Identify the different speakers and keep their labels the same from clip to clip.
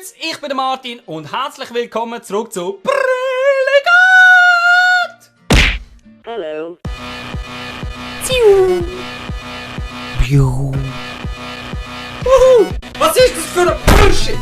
Speaker 1: Grüezi, ich bin der Martin und herzlich willkommen zurück zu Brilligat!
Speaker 2: Hallo.
Speaker 1: Was ist das für ein Bullshit?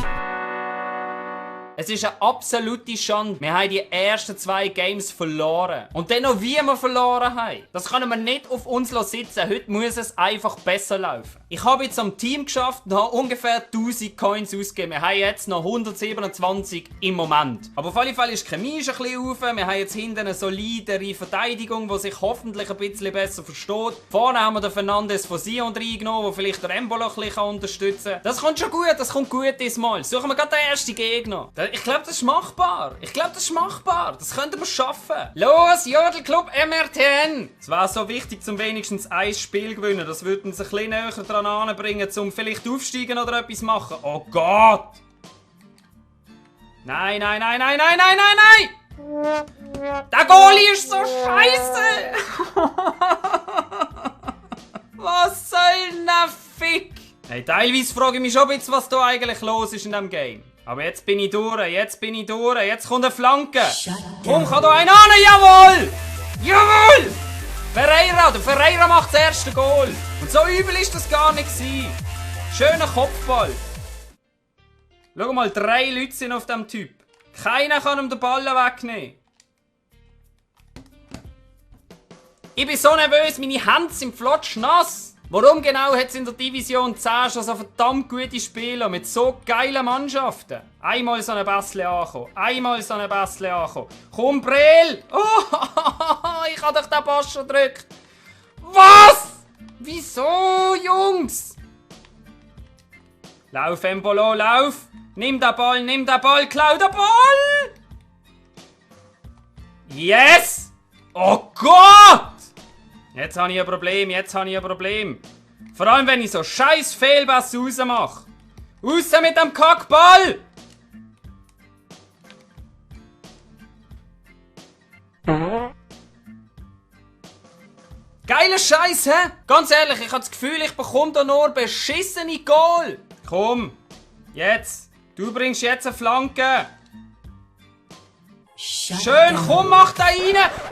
Speaker 1: Es ist eine absolute Schande. Wir haben die ersten 2 Games verloren. Und dann noch wie wir verloren haben. Das können wir nicht auf uns sitzen. Heute muss es einfach besser laufen. Ich habe jetzt am Team geschafft und habe ungefähr 1000 Coins ausgegeben. Wir haben jetzt noch 127 im Moment. Aber auf alle Fälle ist die Chemie ein bisschen rauf. Wir haben jetzt hinten eine solidere Verteidigung, die sich hoffentlich ein bisschen besser versteht. Vorne haben wir den Fernandes von Sion reingenommen, der vielleicht der Embolo ein bisschen unterstützen kann. Das kommt schon gut, das kommt gut diesmal. Suchen wir gerade den ersten Gegner. Ich glaube, das ist machbar. Das könnten wir schaffen. Los, Jodelclub MRTN! Es wäre so wichtig, zum wenigstens ein Spiel zu gewinnen. Das würde uns ein bisschen näher dran anbringen, um vielleicht aufsteigen oder etwas machen. Oh Gott! Nein! Der Goalie ist so scheiße! Was soll denn der Fick? Hey, teilweise frage ich mich schon ein bisschen, was da eigentlich los ist in diesem Game. Aber jetzt bin ich durch, jetzt kommt eine Flanke. Komm, kann da einer an, jawohl! Jawohl! Der Ferreira macht das erste Goal. Und so übel ist das gar nicht gewesen. Schöner Kopfball. Schau mal, 3 Leute sind auf diesem Typ. Keiner kann ihm den Ball wegnehmen. Ich bin so nervös, meine Hände sind flotschnass. Warum genau hat es in der Division 10 schon so verdammt gute Spieler mit so geilen Mannschaften? Einmal so ein Bässle ankommen. Komm, Brel! Oh, ich habe doch den Pass schon gedrückt. Was? Wieso, Jungs? Lauf, Embolo, lauf! Nimm den Ball, klau den Ball! Yes! Oh Gott! Jetzt habe ich ein Problem. Vor allem, wenn ich so scheiß Fehlpässe rausmache. Raus mit dem Kackball! Geiler Scheiß, hä? Ganz ehrlich, ich habe das Gefühl, ich bekomme da nur beschissene Goal. Komm, jetzt. Du bringst jetzt eine Flanke. Schön, komm, mach da rein!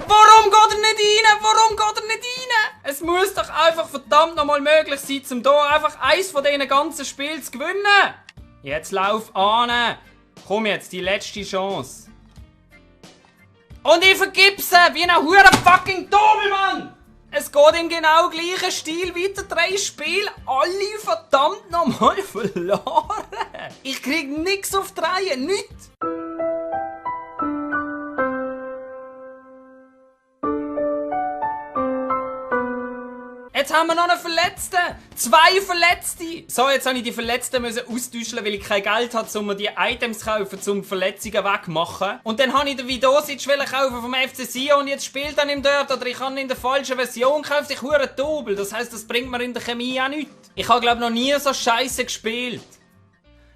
Speaker 1: Warum geht er nicht rein? Es muss doch einfach verdammt nochmal möglich sein, um hier einfach eins von diesen ganzen Spielen zu gewinnen! Jetzt lauf an! Komm jetzt, die letzte Chance. Und ich vergib's wie ein huren fucking Dobermann! Es geht im genau gleichen Stil weiter, 3 Spiele, alle verdammt nochmal verloren! Ich krieg nix auf die Reihe, nichts! Jetzt haben wir noch einen Verletzten! 2 Verletzte! So, jetzt habe ich die Verletzten austauschen, weil ich kein Geld hatte, um mir die Items zu kaufen, um Verletzungen wegzumachen. Und dann habe ich den Vidosic kaufen vom FC Sion und jetzt spielt er ihm dort oder ich habe ihn in der falschen Version gekauft. Ich hure Double. Das heisst, das bringt mir in der Chemie auch nichts. Ich habe, glaube ich, noch nie so scheiße gespielt.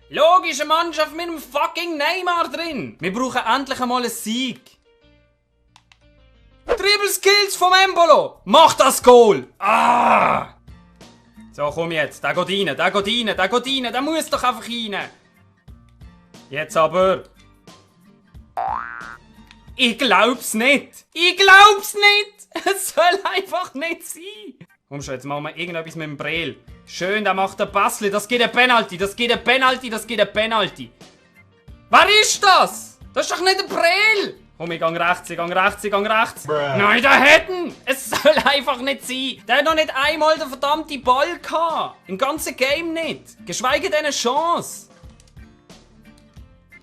Speaker 1: Logische Mannschaft mit einem fucking Neymar drin. Wir brauchen endlich einmal einen Sieg. Triple Skills vom Embolo! Mach das Goal! Ah! So, komm jetzt. Der geht rein. Der muss doch einfach rein. Jetzt aber. Ich glaub's nicht. Es soll einfach nicht sein. Komm schon, jetzt machen wir irgendetwas mit dem Brel. Schön, der macht ein Passli. Das geht ein Penalty. Wer ist das? Das ist doch nicht ein Brel. Komm, ich gang rechts. Nein, der hätten! Es soll einfach nicht sein! Der hat noch nicht einmal den verdammten Ball gehabt! Im ganzen Game nicht! Geschweige denn eine Chance!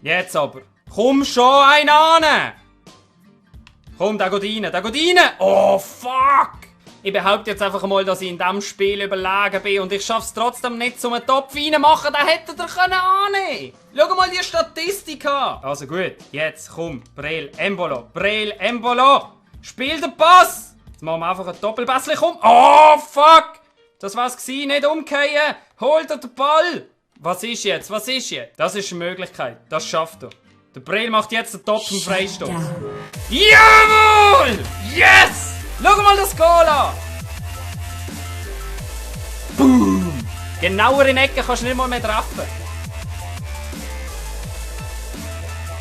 Speaker 1: Jetzt aber! Komm schon, ein an! Komm, der geht rein! Oh, fuck! Ich behaupte jetzt einfach mal, dass ich in diesem Spiel überlegen bin und ich schaff's trotzdem nicht, zum einen Topf reinmachen, den hätte er annehmen können. Schau mal die Statistik an. Also gut, jetzt komm, Brel, Embolo. Spiel den Pass. Jetzt machen wir einfach einen Doppelpässli, komm. Oh, fuck. Das war's gewesen, nicht umkehren. Holt er den Ball. Was ist jetzt? Das ist eine Möglichkeit, das schafft er. Der Brel macht jetzt den Topf im Freistoß. Jawohl! Yes! Schau mal das Goal an! Boom! Genauer in Ecke kannst du nicht mal mehr treffen.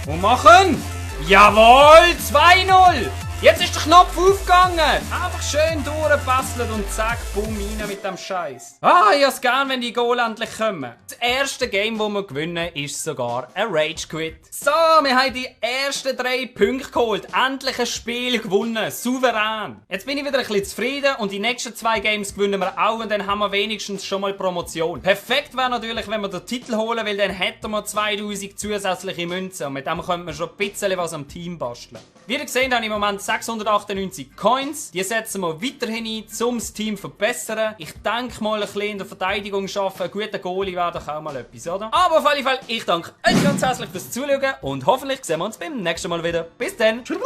Speaker 1: Und machen! Jawohl! 2-0! Jetzt ist der Knopf aufgegangen! Einfach schön durchgebastelt und zack, bumm, rein mit dem Scheiß. Ich hab's gern, wenn die Goal endlich kommen. Das erste Game, das wir gewinnen, ist sogar ein Rage Quit. So, wir haben die ersten 3 Punkte geholt. Endlich ein Spiel gewonnen. Souverän. Jetzt bin ich wieder ein bisschen zufrieden und die nächsten 2 Games gewinnen wir auch und dann haben wir wenigstens schon mal Promotion. Perfekt wäre natürlich, wenn wir den Titel holen, weil dann hätten wir 2000 zusätzliche Münzen und mit dem könnten wir schon ein bisschen was am Team basteln. Wie ihr seht, habe ich im Moment 698 Coins. Die setzen wir weiterhin ein, um das Team zu verbessern. Ich denke mal, ein bisschen in der Verteidigung arbeiten. Ein guter Goalie wäre doch auch mal etwas, oder? Aber auf jeden Fall, ich danke euch ganz herzlich fürs Zuschauen und hoffentlich sehen wir uns beim nächsten Mal wieder. Bis dann. Tschüss.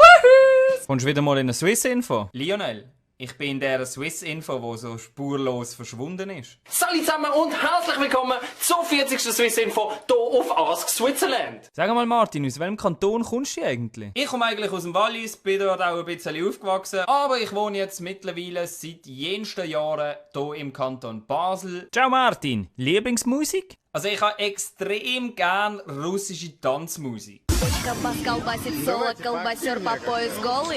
Speaker 1: Kommst du wieder mal in eine Swiss-Info? Lionel, ich bin in der Swiss-Info, die so spurlos verschwunden ist.
Speaker 3: Salut zusammen und herzlich willkommen zur 40. Swiss-Info hier auf Ask Switzerland.
Speaker 1: Sag mal Martin, aus welchem Kanton kommst du eigentlich? Ich komme eigentlich aus dem Wallis, bin dort auch ein bisschen aufgewachsen, aber ich wohne jetzt mittlerweile seit jensten Jahren hier im Kanton Basel. Ciao Martin, Lieblingsmusik? Also ich habe extrem gern russische Tanzmusik.
Speaker 4: Колбасит соло, колбасер по пояс голый.